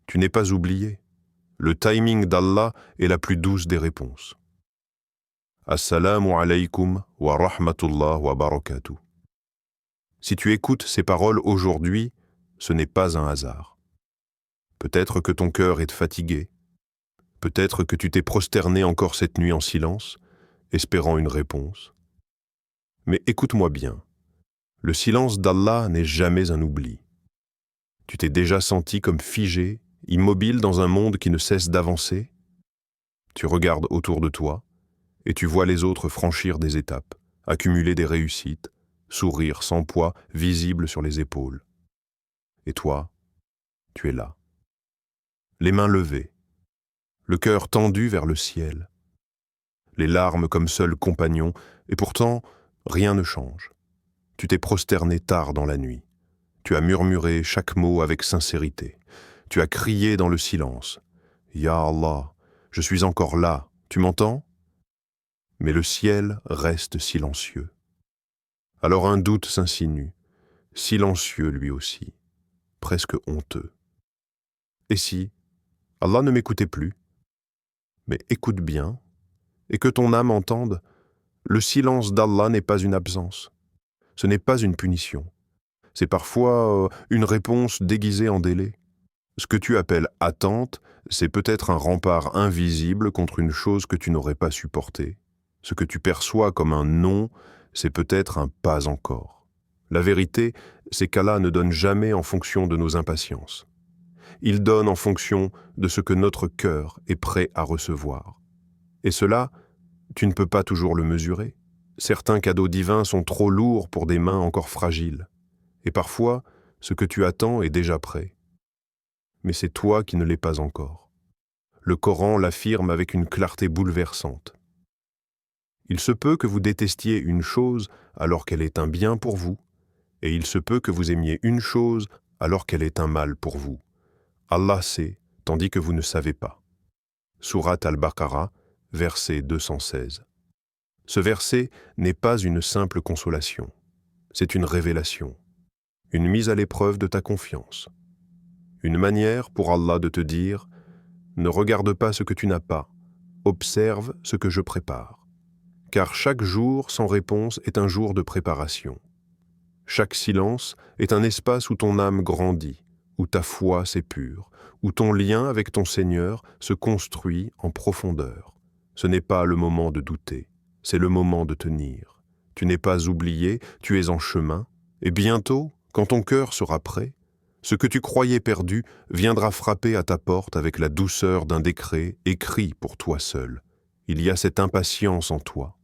Tu n'es pas oublié. Le timing d'Allah est la plus douce des réponses. Assalamu alaykum wa rahmatullah wa barakatuh. Si tu écoutes ces paroles aujourd'hui, ce n'est pas un hasard. Peut-être que ton cœur est fatigué. Peut-être que tu t'es prosterné encore cette nuit en silence, espérant une réponse. Mais écoute-moi bien. Le silence d'Allah n'est jamais un oubli. Tu t'es déjà senti comme figé, immobile dans un monde qui ne cesse d'avancer? Tu regardes autour de toi et tu vois les autres franchir des étapes, accumuler des réussites, sourire sans poids visible sur les épaules. Et toi, tu es là. Les mains levées, le cœur tendu vers le ciel, les larmes comme seul compagnon, et pourtant, rien ne change. Tu t'es prosterné tard dans la nuit. Tu as murmuré chaque mot avec sincérité. Tu as crié dans le silence. « Ya Allah, je suis encore là, tu m'entends ?» Mais le ciel reste silencieux. Alors un doute s'insinue, silencieux lui aussi, presque honteux. Et si Allah ne m'écoutait plus? Mais écoute bien, et que ton âme entende, le silence d'Allah n'est pas une absence. Ce n'est pas une punition. C'est parfois une réponse déguisée en délai. Ce que tu appelles attente, c'est peut-être un rempart invisible contre une chose que tu n'aurais pas supportée. Ce que tu perçois comme un non, c'est peut-être un pas encore. La vérité, c'est qu'Allah ne donne jamais en fonction de nos impatiences. Il donne en fonction de ce que notre cœur est prêt à recevoir. Et cela, tu ne peux pas toujours le mesurer. Certains cadeaux divins sont trop lourds pour des mains encore fragiles. Et parfois, ce que tu attends est déjà prêt. Mais c'est toi qui ne l'es pas encore. Le Coran l'affirme avec une clarté bouleversante. Il se peut que vous détestiez une chose alors qu'elle est un bien pour vous, et il se peut que vous aimiez une chose alors qu'elle est un mal pour vous. Allah sait, tandis que vous ne savez pas. Sourate Al-Baqarah, verset 216. Ce verset n'est pas une simple consolation, c'est une révélation, une mise à l'épreuve de ta confiance. Une manière pour Allah de te dire « Ne regarde pas ce que tu n'as pas, observe ce que je prépare. » Car chaque jour sans réponse est un jour de préparation. Chaque silence est un espace où ton âme grandit, où ta foi s'épure, où ton lien avec ton Seigneur se construit en profondeur. Ce n'est pas le moment de douter, c'est le moment de tenir. Tu n'es pas oublié, tu es en chemin, et bientôt, quand ton cœur sera prêt, ce que tu croyais perdu viendra frapper à ta porte avec la douceur d'un décret écrit pour toi seul. Il y a cette impatience en toi.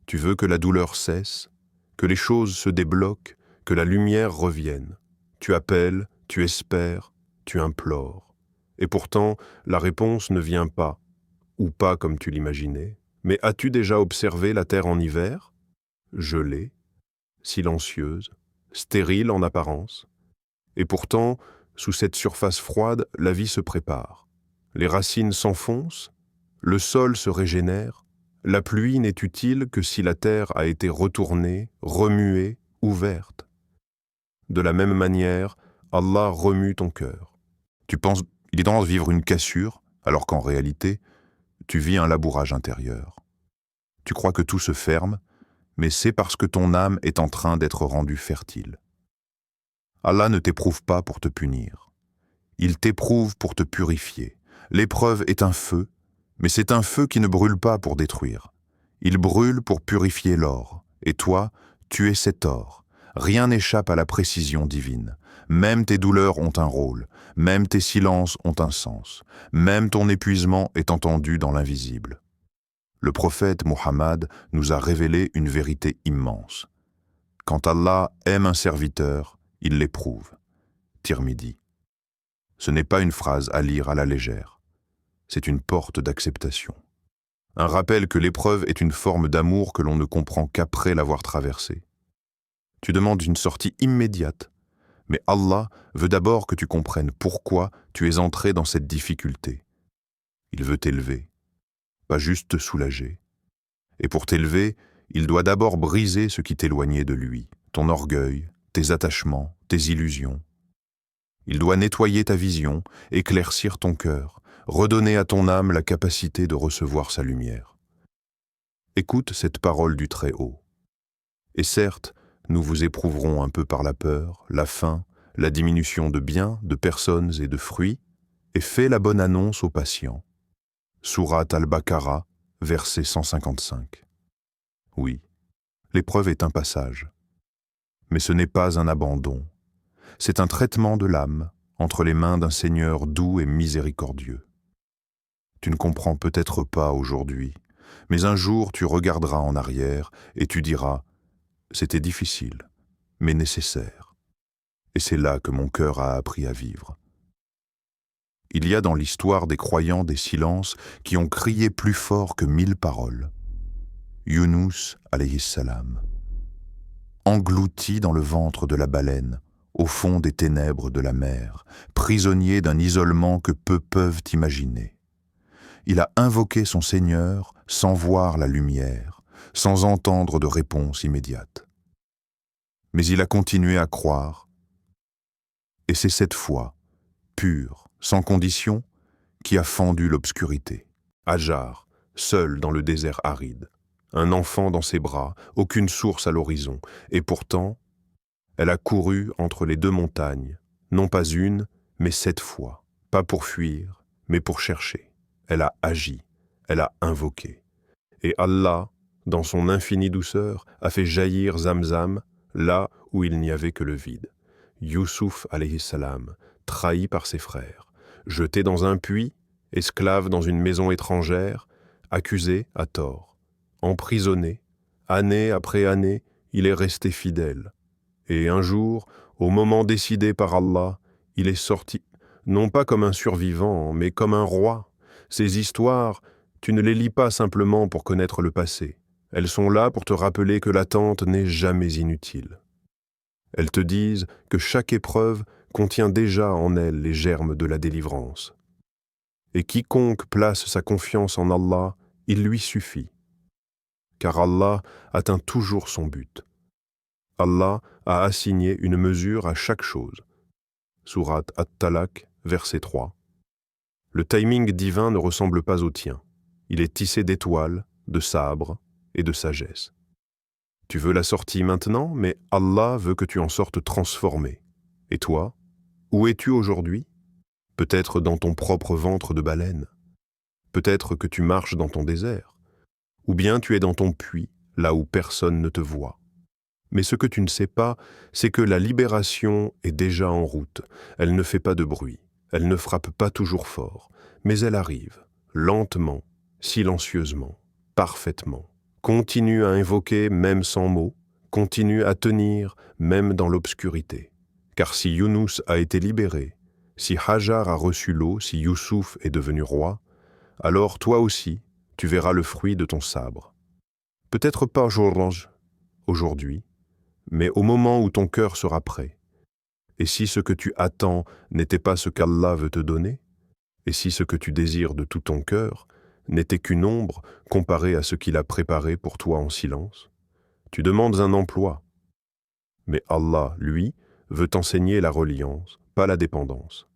Tu veux que la douleur cesse, que les choses se débloquent, que la lumière revienne. Tu appelles, tu espères, tu implores. Et pourtant, la réponse ne vient pas, ou pas comme tu l'imaginais. Mais as-tu déjà observé la terre en hiver? Gelée, silencieuse, stérile en apparence. Et pourtant, sous cette surface froide, la vie se prépare. Les racines s'enfoncent, le sol se régénère. La pluie n'est utile que si la terre a été retournée, remuée, ouverte. De la même manière, Allah remue ton cœur. Tu penses il est temps de vivre une cassure, alors qu'en réalité, tu vis un labourage intérieur. Tu crois que tout se ferme, mais c'est parce que ton âme est en train d'être rendue fertile. Allah ne t'éprouve pas pour te punir. Il t'éprouve pour te purifier. L'épreuve est un feu, mais c'est un feu qui ne brûle pas pour détruire. Il brûle pour purifier l'or. Et toi, tu es cet or. Rien n'échappe à la précision divine. Même tes douleurs ont un rôle. Même tes silences ont un sens. Même ton épuisement est entendu dans l'invisible. Le prophète Mohammed nous a révélé une vérité immense. Quand Allah aime un serviteur, il l'éprouve. Tirmidhi. Ce n'est pas une phrase à lire à la légère. C'est une porte d'acceptation. Un rappel que l'épreuve est une forme d'amour que l'on ne comprend qu'après l'avoir traversée. Tu demandes une sortie immédiate, mais Allah veut d'abord que tu comprennes pourquoi tu es entré dans cette difficulté. Il veut t'élever, pas juste te soulager. Et pour t'élever, il doit d'abord briser ce qui t'éloignait de lui, ton orgueil, tes attachements, tes illusions. Il doit nettoyer ta vision, éclaircir ton cœur, redonner à ton âme la capacité de recevoir sa lumière. Écoute cette parole du Très-Haut. Et certes, nous vous éprouverons un peu par la peur, la faim, la diminution de biens, de personnes et de fruits, et fais la bonne annonce aux patients. Sourate Al-Baqarah, verset 155. Oui, l'épreuve est un passage. Mais ce n'est pas un abandon. C'est un traitement de l'âme entre les mains d'un Seigneur doux et miséricordieux. Tu ne comprends peut-être pas aujourd'hui, mais un jour tu regarderas en arrière et tu diras « C'était difficile, mais nécessaire. » Et c'est là que mon cœur a appris à vivre. Il y a dans l'histoire des croyants des silences qui ont crié plus fort que 1000 paroles. Yunus alayhi salam. Englouti dans le ventre de la baleine, au fond des ténèbres de la mer, prisonnier d'un isolement que peu peuvent imaginer. Il a invoqué son Seigneur sans voir la lumière, sans entendre de réponse immédiate. Mais il a continué à croire, et c'est cette foi, pure, sans condition, qui a fendu l'obscurité. Hajar, seul dans le désert aride, un enfant dans ses bras, aucune source à l'horizon, et pourtant, elle a couru entre les deux montagnes, non pas une, mais 7 fois, pas pour fuir, mais pour chercher. Elle a agi, elle a invoqué. Et Allah, dans son infinie douceur, a fait jaillir Zamzam là où il n'y avait que le vide. Youssouf alayhi salam, trahi par ses frères, jeté dans un puits, esclave dans une maison étrangère, accusé à tort, emprisonné, année après année, il est resté fidèle. Et un jour, au moment décidé par Allah, il est sorti, non pas comme un survivant, mais comme un roi. Ces histoires, tu ne les lis pas simplement pour connaître le passé. Elles sont là pour te rappeler que l'attente n'est jamais inutile. Elles te disent que chaque épreuve contient déjà en elle les germes de la délivrance. Et quiconque place sa confiance en Allah, il lui suffit. Car Allah atteint toujours son but. Allah a assigné une mesure à chaque chose. Sourate At-Talaq, verset 3. Le timing divin ne ressemble pas au tien. Il est tissé d'étoiles, de sabres et de sagesse. Tu veux la sortie maintenant, mais Allah veut que tu en sortes transformé. Et toi, où es-tu aujourd'hui? Peut-être dans ton propre ventre de baleine. Peut-être que tu marches dans ton désert. Ou bien tu es dans ton puits, là où personne ne te voit. Mais ce que tu ne sais pas, c'est que la libération est déjà en route. Elle ne fait pas de bruit, elle ne frappe pas toujours fort, mais elle arrive, lentement, silencieusement, parfaitement. Continue à invoquer même sans mots, continue à tenir même dans l'obscurité. Car si Yunus a été libéré, si Hajar a reçu l'eau, si Youssouf est devenu roi, alors toi aussi, tu verras le fruit de ton sabre. Peut-être pas aujourd'hui, mais au moment où ton cœur sera prêt. Et si ce que tu attends n'était pas ce qu'Allah veut te donner, et si ce que tu désires de tout ton cœur n'était qu'une ombre comparée à ce qu'il a préparé pour toi en silence, tu demandes un emploi. Mais Allah, lui, veut t'enseigner la reliance, pas la dépendance.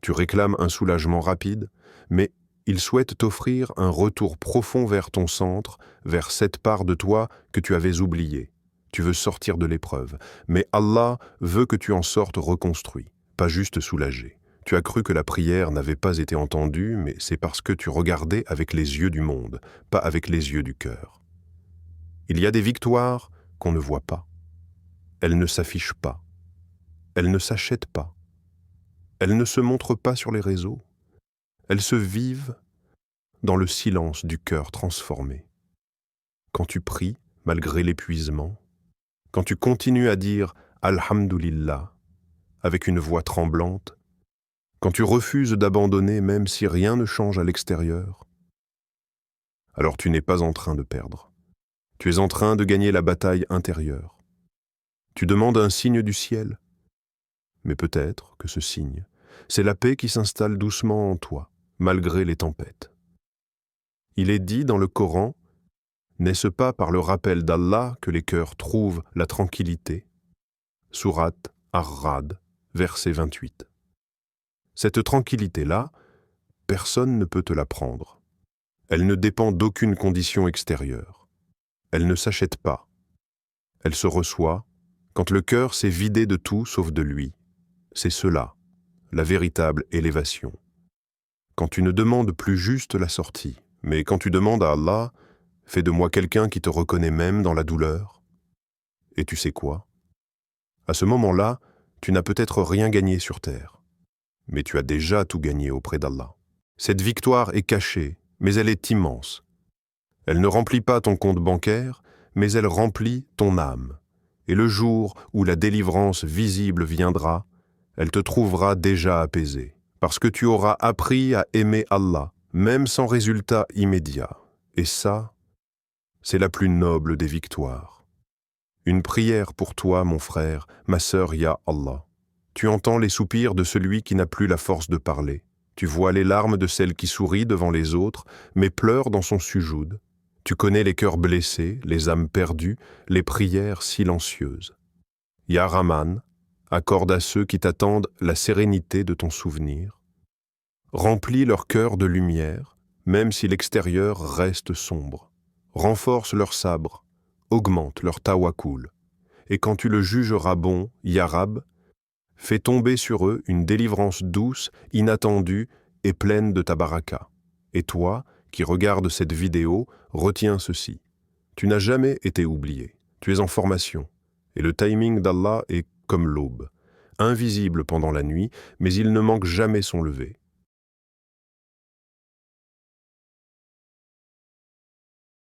Tu réclames un soulagement rapide, mais il souhaite t'offrir un retour profond vers ton centre, vers cette part de toi que tu avais oubliée. Tu veux sortir de l'épreuve, mais Allah veut que tu en sortes reconstruit, pas juste soulagé. Tu as cru que la prière n'avait pas été entendue, mais c'est parce que tu regardais avec les yeux du monde, pas avec les yeux du cœur. Il y a des victoires qu'on ne voit pas. Elles ne s'affichent pas. Elles ne s'achètent pas. Elles ne se montrent pas sur les réseaux. Elles se vivent dans le silence du cœur transformé. Quand tu pries, malgré l'épuisement, quand tu continues à dire « Alhamdulillah » avec une voix tremblante, quand tu refuses d'abandonner même si rien ne change à l'extérieur, alors tu n'es pas en train de perdre. Tu es en train de gagner la bataille intérieure. Tu demandes un signe du ciel, mais peut-être que ce signe, c'est la paix qui s'installe doucement en toi, malgré les tempêtes. Il est dit dans le Coran, n'est-ce pas par le rappel d'Allah que les cœurs trouvent la tranquillité? Sourate Ar-Ra'd, verset 28. Cette tranquillité-là, personne ne peut te la prendre. Elle ne dépend d'aucune condition extérieure. Elle ne s'achète pas. Elle se reçoit quand le cœur s'est vidé de tout sauf de lui. C'est cela, la véritable élévation. Quand tu ne demandes plus juste la sortie, mais quand tu demandes à Allah, fais de moi quelqu'un qui te reconnaît même dans la douleur. Et tu sais quoi? À ce moment-là, tu n'as peut-être rien gagné sur terre, mais tu as déjà tout gagné auprès d'Allah. Cette victoire est cachée, mais elle est immense. Elle ne remplit pas ton compte bancaire, mais elle remplit ton âme. Et le jour où la délivrance visible viendra, elle te trouvera déjà apaisé, parce que tu auras appris à aimer Allah, même sans résultat immédiat. Et ça, c'est la plus noble des victoires. Une prière pour toi, mon frère, ma sœur, ya Allah. Tu entends les soupirs de celui qui n'a plus la force de parler. Tu vois les larmes de celle qui sourit devant les autres, mais pleure dans son sujoud. Tu connais les cœurs blessés, les âmes perdues, les prières silencieuses. Ya Rahman, accorde à ceux qui t'attendent la sérénité de ton souvenir. Remplis leur cœur de lumière, même si l'extérieur reste sombre. Renforce leur sabre, augmente leur tawakkul. Et quand tu le jugeras bon, Ya Rab, fais tomber sur eux une délivrance douce, inattendue et pleine de ta baraka. Et toi, qui regardes cette vidéo, retiens ceci. Tu n'as jamais été oublié. Tu es en formation. Et le timing d'Allah est comme l'aube, invisible pendant la nuit, mais il ne manque jamais son lever.